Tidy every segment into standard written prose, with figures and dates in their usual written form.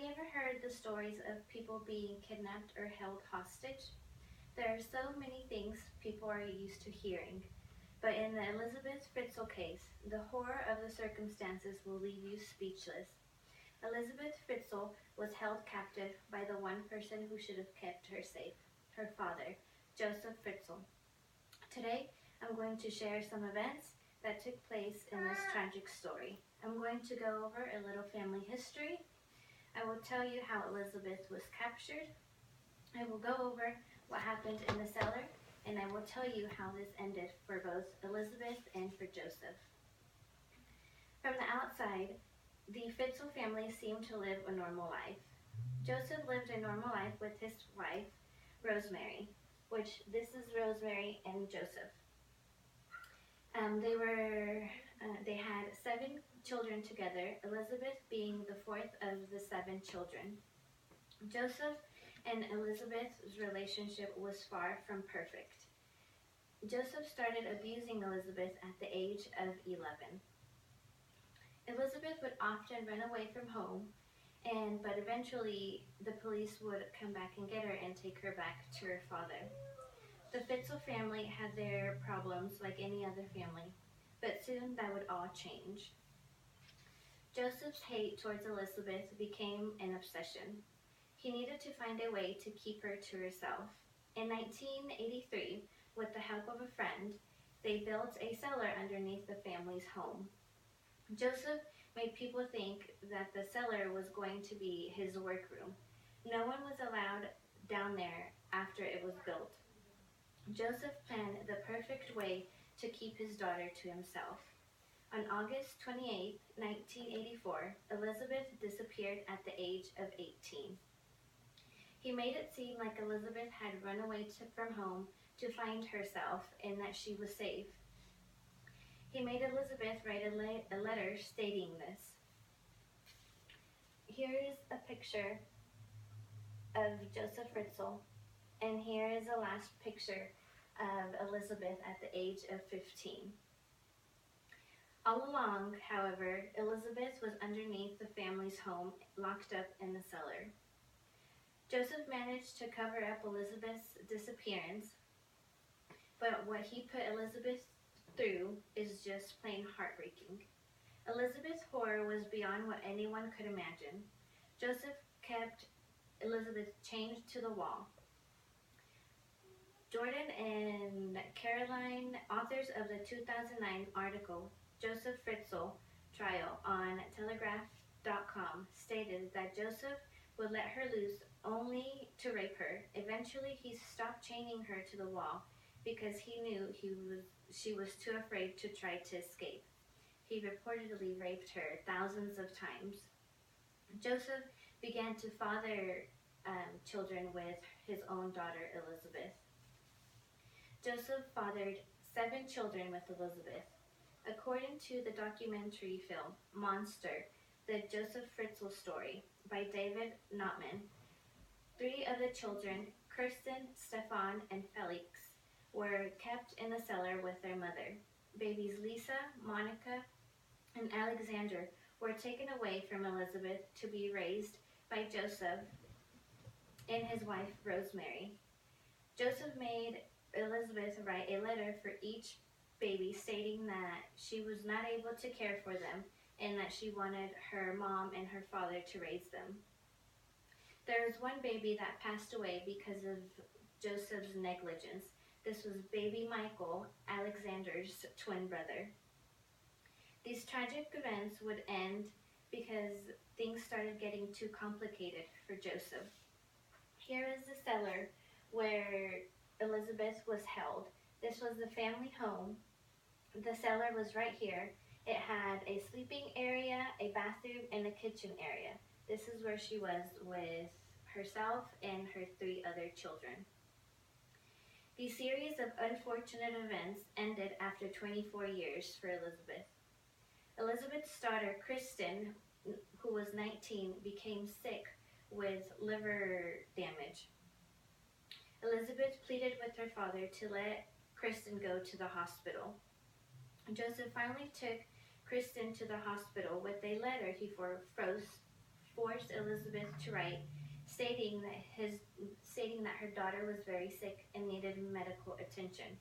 you ever heard the stories of people being kidnapped or held hostage? There are so many things people are used to hearing, but in the Elizabeth Fritzl case, the horror of the circumstances will leave you speechless. Elizabeth Fritzl was held captive by the one person who should have kept her safe, her father, Joseph Fritzl. Today, I'm going to share some events that took place in this tragic story. I'm going to go over a little family history. I will tell you how Elizabeth was captured. I will go over what happened in the cellar, and I will tell you how this ended for both Elizabeth and for Joseph. From the outside, the Fritzl family seemed to live a normal life. Joseph lived a normal life with his wife, Rosemary, which this is Rosemary and Joseph. They had 7 children together, Elizabeth being the 4th of the 7 children. Joseph and Elizabeth's relationship was far from perfect. Joseph started abusing Elizabeth at the age of 11. Elizabeth would often run away from home, but eventually the police would come back and get her and take her back to her father. The Fritzl family had their problems like any other family, but soon that would all change. Joseph's hate towards Elizabeth became an obsession. He needed to find a way to keep her to herself. In 1983, with the help of a friend, they built a cellar underneath the family's home. Joseph made people think that the cellar was going to be his workroom. No one was allowed down there after it was built. Joseph planned the perfect way to keep his daughter to himself. On August 28, 1984, Elizabeth disappeared at the age of 18. He made it seem like Elizabeth had run away from home to find herself and that she was safe. He made Elizabeth write a letter stating this. Here is a picture of Joseph Fritzl, and here is the last picture of Elizabeth at the age of 15. All along, however, Elizabeth was underneath the family's home, locked up in the cellar. Joseph managed to cover up Elizabeth's disappearance, but what he put Elizabeth through is just plain heartbreaking. Elizabeth's horror was beyond what anyone could imagine. Joseph kept Elizabeth chained to the wall. Jordan and Caroline, authors of the 2009 article, Joseph Fritzl Trial on Telegraph.com, stated that Joseph would let her loose only to rape her. Eventually, he stopped chaining her to the wall because he knew she was too afraid to try to escape. He reportedly raped her thousands of times. Joseph began to father children with his own daughter, Elizabeth. Joseph fathered 7 children with Elizabeth. According to the documentary film Monster, the Joseph Fritzl story by David Notman, 3 of the children, Kirsten, Stefan, and Felix, were kept in the cellar with their mother. Babies Lisa, Monica, and Alexander were taken away from Elizabeth to be raised by Joseph and his wife Rosemary. Joseph made Elizabeth write a letter for each baby stating that she was not able to care for them and that she wanted her mom and her father to raise them. There was one baby that passed away because of Joseph's negligence. This was baby Michael, Alexander's twin brother. These tragic events would end because things started getting too complicated for Joseph. Here is the cellar where Elizabeth was held. This was the family home. The cellar was right here. It had a sleeping area, a bathroom, and a kitchen area. This is where she was with herself and her 3 other children. The series of unfortunate events ended after 24 years for Elizabeth. Elizabeth's daughter, Kristen, who was 19, became sick with liver damage. Elizabeth pleaded with her father to let Kristen go to the hospital. Joseph finally took Kristen to the hospital with a letter he forced Elizabeth to write, stating that her daughter was very sick and needed medical attention.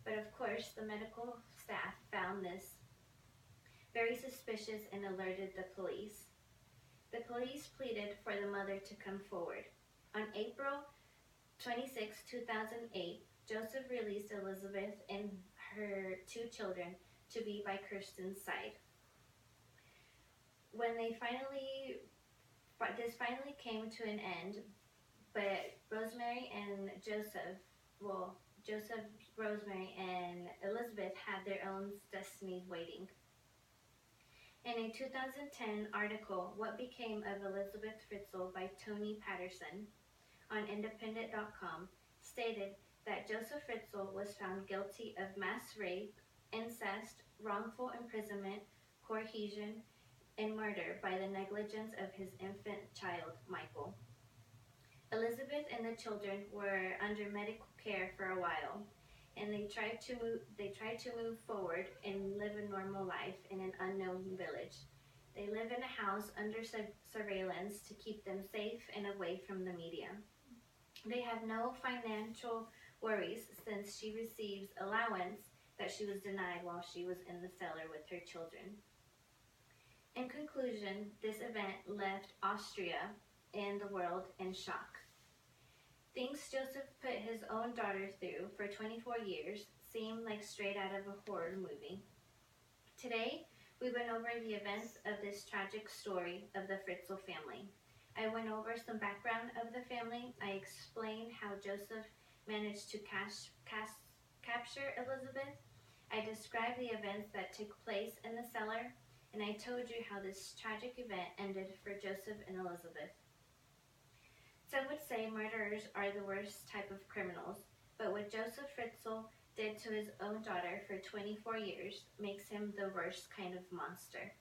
But of course, the medical staff found this very suspicious and alerted the police. The police pleaded for the mother to come forward. On April 26, 2008, Joseph released Elizabeth and her two children to be by Kirsten's side. When this finally came to an end, but Joseph, Rosemary, and Elizabeth had their own destinies waiting. In a 2010 article, What Became of Elizabeth Fritzl by Tony Patterson on Independent.com, stated that Joseph Fritzl was found guilty of mass rape, incest, wrongful imprisonment, coercion, and murder by the negligence of his infant child, Michael. Elizabeth and the children were under medical care for a while, and they tried to move forward and live a normal life in an unknown village. They live in a house under surveillance to keep them safe and away from the media. They have no financial worries since she receives allowance that she was denied while she was in the cellar with her children. In conclusion, this event left Austria and the world in shock. Things Joseph put his own daughter through for 24 years seem like straight out of a horror movie. Today, we went over the events of this tragic story of the Fritzl family. I went over some background of the family. I explained how Joseph managed to capture Elizabeth. I described the events that took place in the cellar, and I told you how this tragic event ended for Joseph and Elizabeth. Some would say murderers are the worst type of criminals, but what Joseph Fritzl did to his own daughter for 24 years makes him the worst kind of monster.